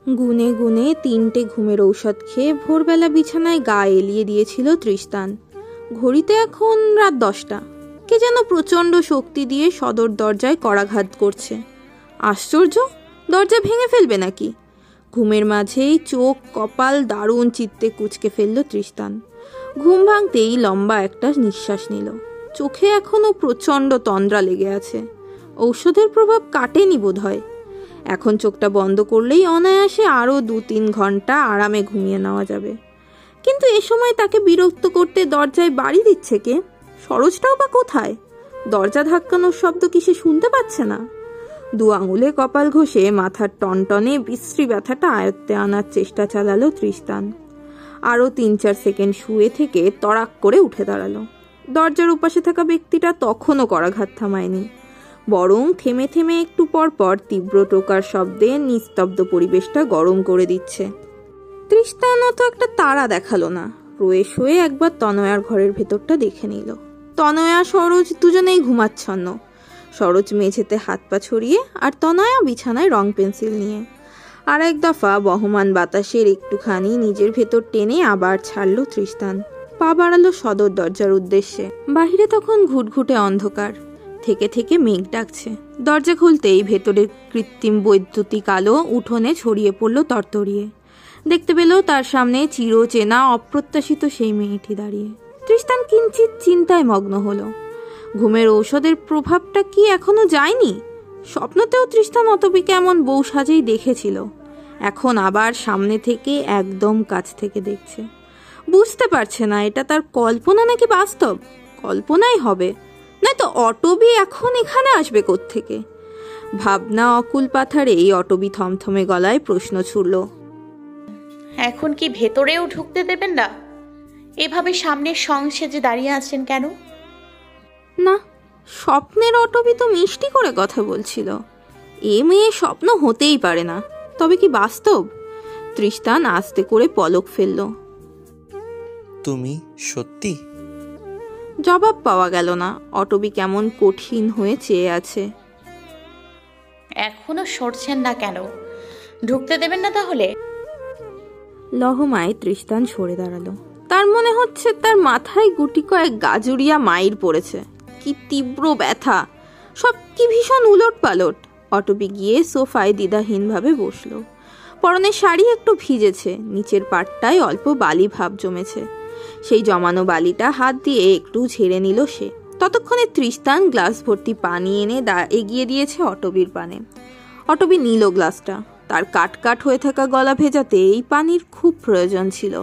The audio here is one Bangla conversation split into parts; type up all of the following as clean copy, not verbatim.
গুনে গুনে 3টে ঘুমের ঔষধ খেয়ে ভোরবেলা বিছানায় গা এলিয়ে দিয়েছিল তৃষ্টান। ঘড়িতে এখন রাত 10টা। কে যেন প্রচণ্ড শক্তি দিয়ে সদর দরজায় করাঘাত করছে। আশ্চর্য, দরজা ভেঙে ফেলবে নাকি? ঘুমের মাঝেই চোখ কপাল দারুণ চিত্তে কুঁচকে ফেলল তৃষ্টান। ঘুম ভাঙতেই লম্বা একটা নিঃশ্বাস নিল। চোখে এখনো প্রচণ্ড তন্দ্রা লেগে আছে। ঔষধের প্রভাব কাটেনি বোধ হয়। এখন চোখটা বন্ধ করলেই অনায়াসে আরও 2-3 ঘন্টা আরামে ঘুমিয়ে নেওয়া যাবে। কিন্তু এ সময় তাকে বিরক্ত করতে দরজায় বাড়ি দিচ্ছে কে? সরোজটাও বা কোথায়? দরজা ধাক্কানোর শব্দ কি সে শুনতে পাচ্ছে না? 2 আঙুলে কপাল ঘষে মাথার টনটনে বিশ্রী ব্যথাটা আয়ত্তে আনার চেষ্টা চালালো তৃষ্টান। আরও 3-4 সেকেন্ড শুয়ে থেকে তড়াক করে উঠে দাঁড়ালো। দরজার উপাশে থাকা ব্যক্তিটা তখনও করাঘাত থামায়নি, বরং থেমে থেমে একটু পর পর তীব্র টোকার শব্দে নিস্তব্ধ পরিবেশটা গরম করে দিচ্ছে। তৃষ্টানও তো একটা তাড়া দেখালো না। রয়ে শোয়ে একবার তনয়ার ঘরের ভেতরটা দেখে নিল। তনয়া সরোজ দুজনেই ঘুমাচ্ছন্ন। সরোজ মেঝেতে হাত পা ছড়িয়ে আর তনয়া বিছানায় রং পেন্সিল নিয়ে। আর এক দফা বহমান বাতাসের একটুখানি নিজের ভেতর টেনে আবার ছাড়ল তৃষ্টান। পা বাড়ালো সদর দরজার উদ্দেশ্যে। বাহিরে তখন ঘুটঘুটে অন্ধকার, থেকে থেকে মেঘ ডাকছে। দরজা খুলতেই ভেতরের কৃত্রিম বৈদ্যুতিক আলো উঠোনে ছড়িয়ে পড়ল তরতরিয়ে। দেখতে পেল তার সামনে চিরচেনা অপ্রত্যাশিত সেই মেয়েটি দাঁড়িয়ে। তৃষ্টান কিঞ্চিত চিন্তায় মগ্ন হলো। ঘুমের ঔষধের প্রভাবটা কি এখনো যায়নি? স্বপ্নতেও তৃষ্টান অতবিকে এমন বউ সাজেই দেখেছিল। এখন আবার সামনে থেকে একদম কাছ থেকে দেখছে। বুঝতে পারছে না এটা তার কল্পনা নাকি বাস্তব। কল্পনাই হবে, নয়তো অটবি এখন এখানে আসবে কোত্থেকে? ভাবনা অকুল পাথারে এই অটবি থমথমে গলায় প্রশ্ন ছুড়ল, এখন কি ভেতরেও ঢুকতে দেবেন না? এভাবে সামনের সংসেজে দাঁড়িয়ে আছেন কেন? না, স্বপ্নের অটবি তো মিষ্টি করে কথা বলছিল। এ মেয়ে স্বপ্ন হতেই পারে না। তবে কি বাস্তব? তৃষ্টান আস্তে করে পলক ফেলল। তুমি সত্যি? জবাব পাওয়া গেল না। অটবি কেমন কঠিন হয়ে চেয়ে আছে। এখনো সরছেন না কেন? ঢুকতে দেবেন না তাহলে? লহমায় তৃষ্টান সরে দাঁড়ালো। তার মনে হচ্ছে তার মাথায় গুটি কয়েক গাজুরিয়া মাইর পড়েছে। কি তীব্র ব্যথা! সব কি ভীষণ উলট পালট। অটবি গিয়ে সোফায় দ্বিধাহীনভাবে বসল। পরনের শাড়ি একটু ভিজেছে, নিচের পাটটায় অল্প বালি ভাব জমেছে। সেই জমানো বালিটা হাত দিয়ে একটু ঝেড়ে নিল সে। ততক্ষণে তৃষ্টান গ্লাস ভর্তি পানি এনে এগিয়ে দিয়েছে অটবির পানে। অটবি নিল গ্লাসটা। তার কাট হয়ে থাকা গলা ভেজাতে এই পানির খুব প্রয়োজন ছিল।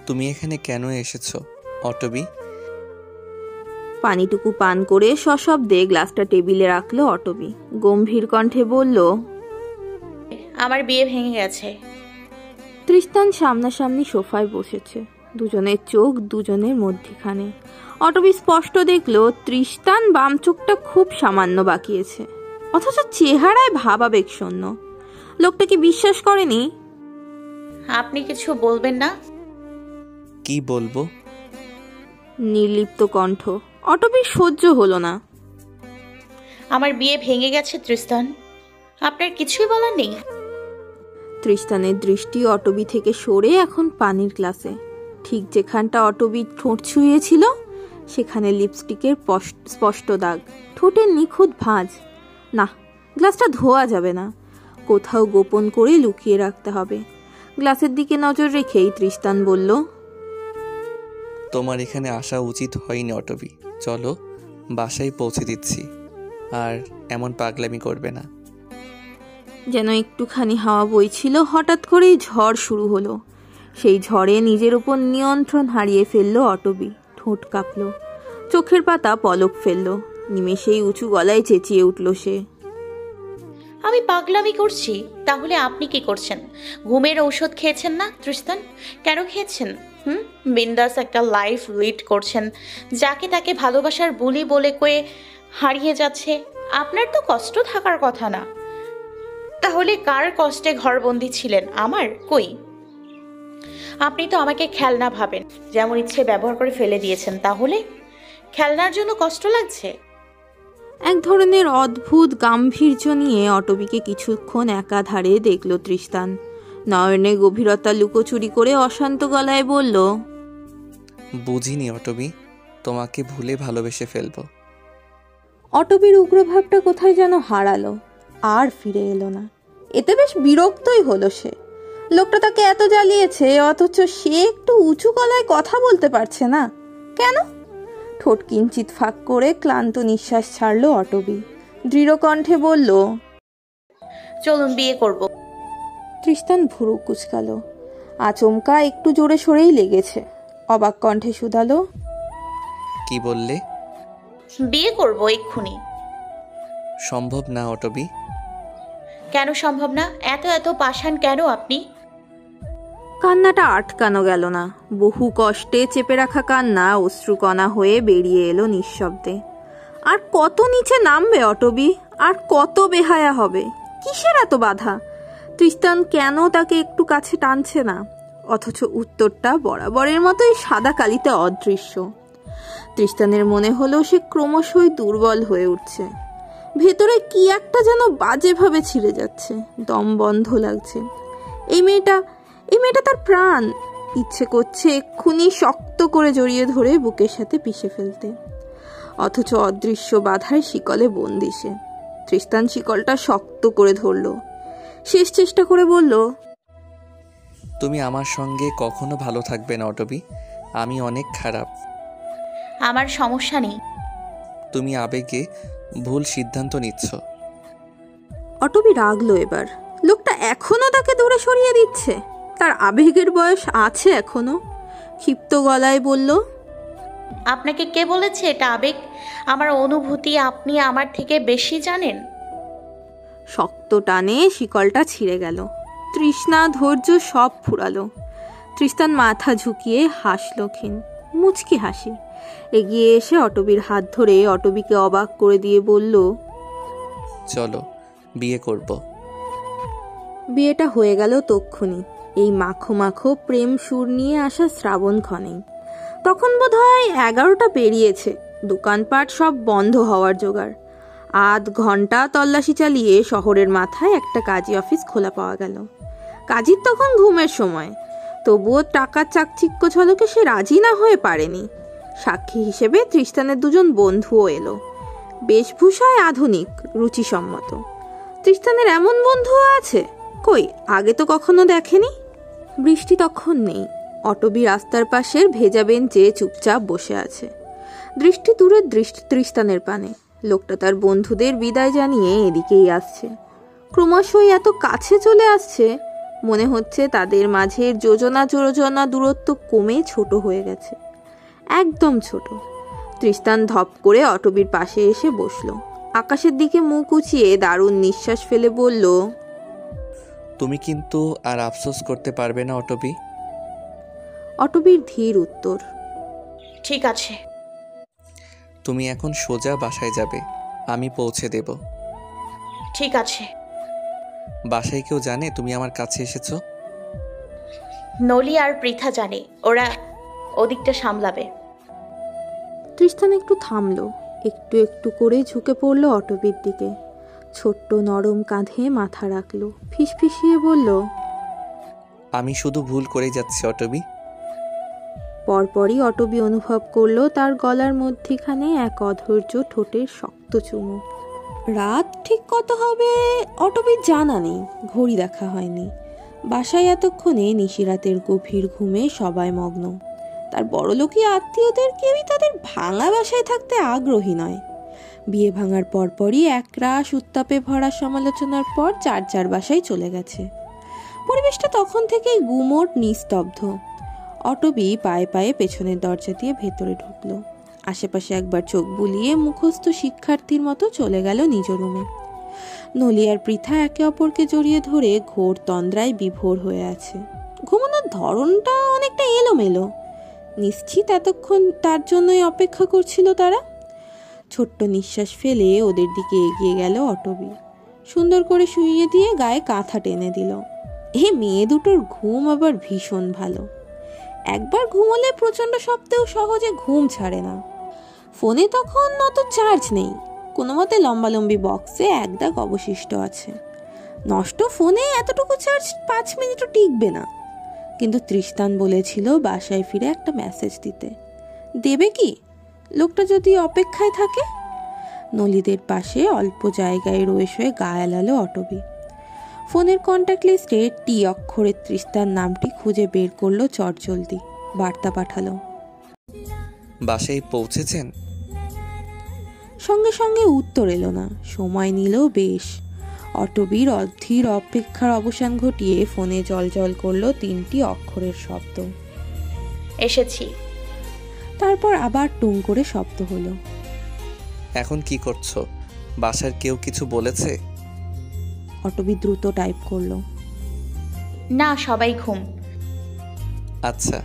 তুমি এখানে কেন এসেছো অটবি? পানিটুকু পান করে সশব্দে গ্লাসটা টেবিলে রাখলো অটবি। গম্ভীর কণ্ঠে বলল, আমার বিয়ে ভেঙে গেছে। তৃষ্টান সামনাসামনি সোফায় বসেছে। দুজনের চোখ দুজনের মধ্যিখানে। অটবি স্পষ্ট দেখলো তৃষ্টান বাম চোখটা খুব সামান্য বাঁকিয়েছে, অথচ চেহারায় ভাবাবেগ শূন্য। লোকটা কি বিশ্বাস করেনি? আপনি কিছু বলবেন না? কি বলবো? নির্লিপ্ত কণ্ঠ। অটবির সহ্য হলো না। আমার বিয়ে ভেঙে গেছে তৃষ্টান, আপনার কিছুই বলার নেই? তৃষ্টানের দৃষ্টি অটবি থেকে সরে এখন পানির গ্লাসে। ঠিক যেখানটা অটবি ঠোঁট ছুঁয়েছিল সেখানে লিপস্টিকের স্পষ্ট দাগ, ঠোঁটের নিখুঁত ভাঁজ। না, গ্লাসটা ধোয়া যাবে না। কোথাও গোপন করে লুকিয়ে রাখতে হবে। গ্লাসের দিকে নজর রেখেই তৃষ্টান বলল, তোমার এখানে আসা উচিত হয়নি অটবি। চলো, বাসায় পৌঁছে দিচ্ছি। আর এমন পাগলামি করবে না। যেন একটুখানি হাওয়া বইছিল, হঠাৎ করেই ঝড় শুরু হলো। সেই ঝড়ে নিজের উপর নিয়ন্ত্রণ হারিয়ে ফেললো অটবি। ঠোঁট কাঁপল, চোখের পাতা পলক ফেলল। নিমেষেই উঁচু গলায় চেঁচিয়ে উঠল সে, আমি পাগলামি করছি? তাহলে আপনি কি করছেন? ঘুমের ঔষধ খেয়েছেন না তৃষ্টান? কেন খেয়েছেন? বিন্দাস একটা লাইফ লিড করছেন, যাকে তাকে ভালোবাসার বুলি বলে কয়ে হারিয়ে যাচ্ছে। আপনার তো কষ্ট থাকার কথা না। তাহলে কার কষ্টে ঘরবন্দি ছিলেন? আমার? কই? আপনি তো আমাকে খেলনা ভাবেন, যেমন ইচ্ছে ব্যবহার করে ফেলে দিয়েছেন। তাহলে খেলনার জন্য কষ্ট লাগছে? এক ধরনের অদ্ভুত গাম্ভীর্য নিয়ে অটবিকে কিছুক্ষণ একাধারে দেখল তৃষ্তান। নয়নে গভীরতা লুকোচুরি করে অশান্ত গলায় বলল, বুঝিনি অটবি, তোমাকে ভুলে ভালোবেসে ফেলবো। অটবির উগ্রভাবটা কোথায় যেন হারালো, আর ফিরে এলো না। এতে বেশ বিরক্তই হলো সে। লোকটা তাকে এত জ্বালিয়েছে, অথচ সে একটু উঁচু গলায় কথা বলতে পারছে না কেন? ঠোঁট কিঞ্চিত ফাঁক করে ক্লান্ত নিঃশ্বাস ছাড়লো অটবি। দৃঢ় কণ্ঠে বলল, চলুন বিয়ে করব। তৃষ্তান ভুরু কুচকালো। আচমকা একটু জোরে সরেই লেগেছে। অবাক কণ্ঠে শুধালো, কি বললে? বিয়ে করব এক্ষুনি। সম্ভব না অটবি। কেন সম্ভব না? এত এত পাষাণ কেন আপনি? কান্নাটা আটকানো গেল না। বহু কষ্টে চেপে রাখা কান্না অশ্রুকণা হয়ে বেরিয়ে এলো নিঃশব্দে। আর কত নিচে নামবে অটবি? আর কত বেহায়া হবে? কিসের এত বাধা? তৃষ্তান কেন তাকে একটু কাছে টানছে না? অথচ উত্তরটা বরাবরের মতোই সাদা কালিতে অদৃশ্য। তৃষ্তানের মনে হলো সে ক্রমশই দুর্বল হয়ে উঠছে। ভেতরে কি একটা যেন বাজেভাবে ছিঁড়ে যাচ্ছে, দম বন্ধ লাগছে। এই মেয়েটা তার প্রাণ। ইচ্ছে করছে এক্ষুনি শক্ত করে জড়িয়ে ধরে বুকের সাথে পিষে ফেলতে। অথচ অদৃশ্য বাধার শিকলে বন্দি সে। তৃষ্তান শিকলটা শক্ত করে ধরল। শেষ চেষ্টা করে বলল, তুমি আমার সঙ্গে কখনো ভালো থাকবে না অটবি। আমি অনেক খারাপ। আমার সমস্যা নেই। তুমি আবেগে ভুল সিদ্ধান্ত নিচ্ছ। অটবি রাগলো এবার। লোকটা এখনো তাকে দূরে সরিয়ে দিচ্ছে। তার আবেগের বয়স আছে এখনো। ক্ষিপ্ত গলায় বলল, আপনাকে কে বলেছে এটা আবেগ? আমার অনুভূতি আপনি আমার থেকে বেশি জানেন। শক্ত টানে শিকলটা ছিঁড়ে গেল। তৃষ্ণা ধৈর্য সব ফুরালো। তৃষ্তান মাথা ঝুঁকিয়ে হাসল ক্ষীণ, মুচকি হাসি। এগিয়ে এসে অটবির হাত ধরে অটবিকে অবাক করে দিয়ে বলল, চলো বিয়ে করব। বিয়েটা হয়ে গেল তক্ষুনি, এই মাখো মাখো প্রেম সুর নিয়ে আসা শ্রাবণ ক্ষণেই। তখন বোধহয় 11টা পেরিয়েছে। দোকানপাট সব বন্ধ হওয়ার জোগাড়। আধ ঘন্টা তল্লাশি চালিয়ে শহরের মাথায় একটা কাজী অফিস খোলা পাওয়া গেল। কাজীর তখন ঘুমের সময়, তবুও টাকার চাকচিক্য ঝলকে সে রাজি না হয়ে পারেনি। সাক্ষী হিসেবে তৃষ্তানের দুজন বন্ধুও এলো। বেশভূষায় আধুনিক, রুচিসম্মত। তৃষ্তানের এমন বন্ধুও আছে? কই, আগে তো কখনো দেখেনি। বৃষ্টি তখন নেই। অটবি রাস্তার পাশের ভেজা বেঞ্চে চুপচাপ বসে আছে। দৃষ্টি দূরের তৃষ্তানের পানে। লোকটা তার বন্ধুদের বিদায় জানিয়ে এদিকেই আসছে। ক্রমশই এত কাছে চলে আসছে, মনে হচ্ছে তাদের মাঝের যোজনা দূরত্ব কমে ছোট হয়ে গেছে, একদম ছোট। তৃষ্তান ধপ করে অটবির পাশে এসে বসলো। আকাশের দিকে মুখ উঁচিয়ে দারুণ নিঃশ্বাস ফেলে বলল, তুমি কিন্তু আর আফসোস করতে পারবে না অটবি। অটবির ধীর উত্তর, ঠিক আছে। তুমি এখন সোজা বাসায় যাবে, আমি পৌঁছে দেব। ঠিক আছে। বাসায় কেউ জানে তুমি আমার কাছে এসেছো? নলি আর পৃথা জানে, ওরা ওদিকটা সামলাবে। তৃষ্তান একটু থামলো, একটু একটু করে ঝুঁকে পড়লো অটবির দিকে। ছোট্ট নরম কাঁধে মাথা রাখলো, ফিসফিসিয়ে বলল, আমি শুধু ভুল করে যাচ্ছি অটবি। পরপরই অটবি অনুভব করলো তার গলার মধ্যিখানে এক অধৈর্য ঠোঁটের শক্ত চুমু। রাত ঠিক কত হবে অটবির জানা নেই, ঘড়ি দেখা হয়নি। বাসায় এতক্ষণে নিশিরাতের গভীর ঘুমে সবাই মগ্ন। তার বড়লোকী আত্মীয়দের কেউই তাদের ভাঙা বাসায় থাকতে আগ্রহী নয়। বিয়ে ভাঙার পরপরই একরাশ উত্তাপে ভরা সমালোচনার পর যার বাসায় চলে গেছে। পরিবেশটা তখন থেকেই গুমোট নিস্তব্ধ। অটবি পায়ে পায়ে পেছনের দরজা দিয়ে ভেতরে ঢুকলো। আশেপাশে একবার চোখ বুলিয়ে মুখস্থ শিক্ষার্থীর মতো চলে গেল নিজ রুমে। নলি আর পৃথা একে অপরকে জড়িয়ে ধরে ঘোর তন্দ্রায় বিভোর হয়ে আছে। ঘুমানোর ধরনটা অনেকটা এলোমেলো। নিশ্চিত এতক্ষণ তার জন্যই অপেক্ষা করছিল তারা। ছোট্ট নিঃশ্বাস ফেলে ওদের দিকে এগিয়ে গেল অটবি। সুন্দর করে শুইয়ে দিয়ে গায়ে কাঁথা টেনে দিল। এ মেয়ে দুটোর ঘুম আবার ভীষণ ভালো। একবার ঘুমোলে প্রচণ্ড শব্দেও সহজে ঘুম ছাড়ে না। ফোনে তখন অত চার্জ নেই। কোনো মতে লম্বালম্বি বক্সে এক দাগ অবশিষ্ট আছে। নষ্ট ফোনে এতটুকু চার্জ 5 মিনিটও টিকবে না। কিন্তু তৃষ্তান বলেছিল বাসায় ফিরে একটা মেসেজ দিতে। দেবে কি? লোকটা যদি অপেক্ষায় থাকে। নলিদের পাশে অল্প জায়গায় রয়ে শয়ে গা এলালো অটবি। ফোনের কন্ট্যাক্ট লিস্টে টি অক্ষরে তৃষ্তার নামটি খুঁজে বের করলো চটজলদি। বার্তা পাঠালো, বাসায় পৌঁছেছেন? সঙ্গে সঙ্গে উত্তর এলো না, সময় নিল বেশ। অটবির অধীর অপেক্ষার অবসান ঘটিয়ে ফোনে জল করলো 3টি অক্ষরের শব্দ, এসেছি। তারপর আবার টুং করে শব্দ হলো। এখন কি করছো? বাসার কেউ কিছু বলেছে? অটবি দ্রুত টাইপ করলো, না, সবাই ঘুম। আচ্ছা।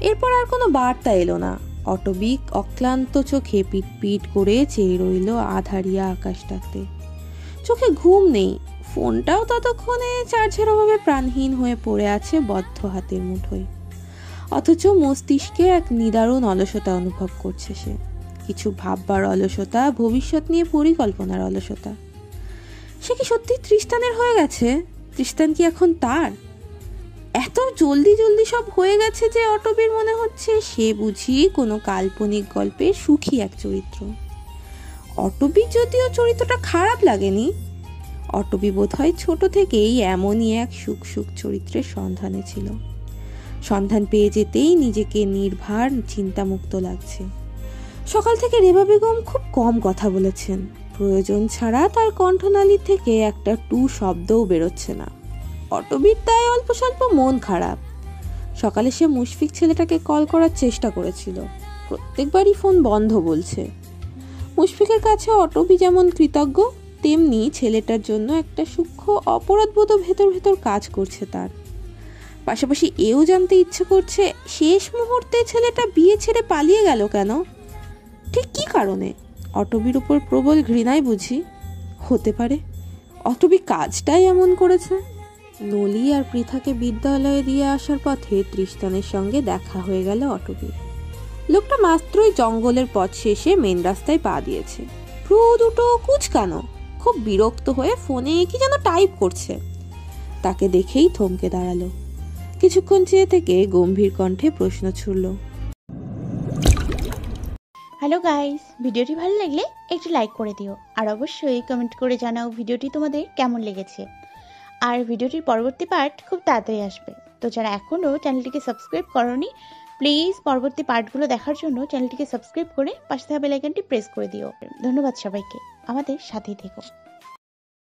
এরপর আর কোনো বার্তা এলো না। অটবি অক্লান্ত চোখে পিট করে চেয়ে রইল আধারিয়া আকাশটাতে। চোখে ঘুম নেই, ফোনটাও ততক্ষণে চার্জের অভাবে প্রাণহীন হয়ে পড়ে আছে বদ্ধ হাতের মুঠোয়। অথচ মস্তিষ্কে এক নিদারুণ অলসতা অনুভব করছে সে। কিছু ভাববার অলসতা, ভবিষ্যৎ নিয়ে পরিকল্পনার অলসতা। সে কি সত্যি তৃষ্তানের হয়ে গেছে? তৃষ্তান কি এখন তার? এত জলদি সব হয়ে গেছে যে অটবির মনে হচ্ছে সে বুঝি কোনো কাল্পনিক গল্পের সুখী এক চরিত্র। অটবি যদিও চরিত্রটা খারাপ লাগেনি, অটবি বোধহয় ছোট থেকেই এমনই এক সুখ চরিত্রের সন্ধানে ছিল। সন্ধান পেয়ে যেতেই নিজেকে নির্ভার চিন্তামুক্ত লাগছে। সকাল থেকে রেবা বেগম খুব কম কথা বলেছেন। প্রয়োজন ছাড়া তার কণ্ঠনালী থেকে একটা টু শব্দও বেরোচ্ছে না। অটবির তাই অল্প স্বল্প মন খারাপ। সকালে সে মুশফিক ছেলেটাকে কল করার চেষ্টা করেছিল, প্রত্যেকবারই ফোন বন্ধ বলছে। মুশফিকের কাছে অটবি যেমন কৃতজ্ঞ, তেমনি ছেলেটার জন্য একটা সূক্ষ্ম অপরাধবোধ ভেতর কাজ করছে তার। পাশাপাশি এও জানতে ইচ্ছে করছে শেষ মুহূর্তে ছেলেটা বিয়ে ছেড়ে পালিয়ে গেল কেন? ঠিক কি কারণে? অটবির উপর প্রবল ঘৃণায় বুঝি? হতে পারে অটবি কাজটাই এমন করেছে। নলি আর পৃথাকে বিদ্যালয়ে দিয়ে আসার পথে তৃষ্তানের সঙ্গে দেখা হয়ে গেল অটবির। লোকটা মাত্রই জঙ্গলের পথ শেষে মেন রাস্তায় পা দিয়েছে। ভ্রু দুটো কুঁচকানো, খুব বিরক্ত হয়ে ফোনে কি যেন টাইপ করছে। তাকে দেখেই থমকে দাঁড়ালো। কিছুক্ষণ চেয়ে থেকে গম্ভীর কণ্ঠে প্রশ্ন ছুড়ল, হ্যালো গাইস, ভিডিওটি ভালো লাগলে একটু লাইক করে দিও, আর অবশ্যই কমেন্ট করে জানাও ভিডিওটি তোমাদের কেমন লেগেছে। আর ভিডিওটির পরবর্তী পার্ট খুব তাড়াতাড়ি আসবে। তো যারা এখনও চ্যানেলটিকে সাবস্ক্রাইব করোনি, প্লিজ পরবর্তী পার্টগুলো দেখার জন্য চ্যানেলটিকে সাবস্ক্রাইব করে পাশে থাকা বেল আইকনটি প্রেস করে দিও। ধন্যবাদ সবাইকে, আমাদের সাথেই থেকো।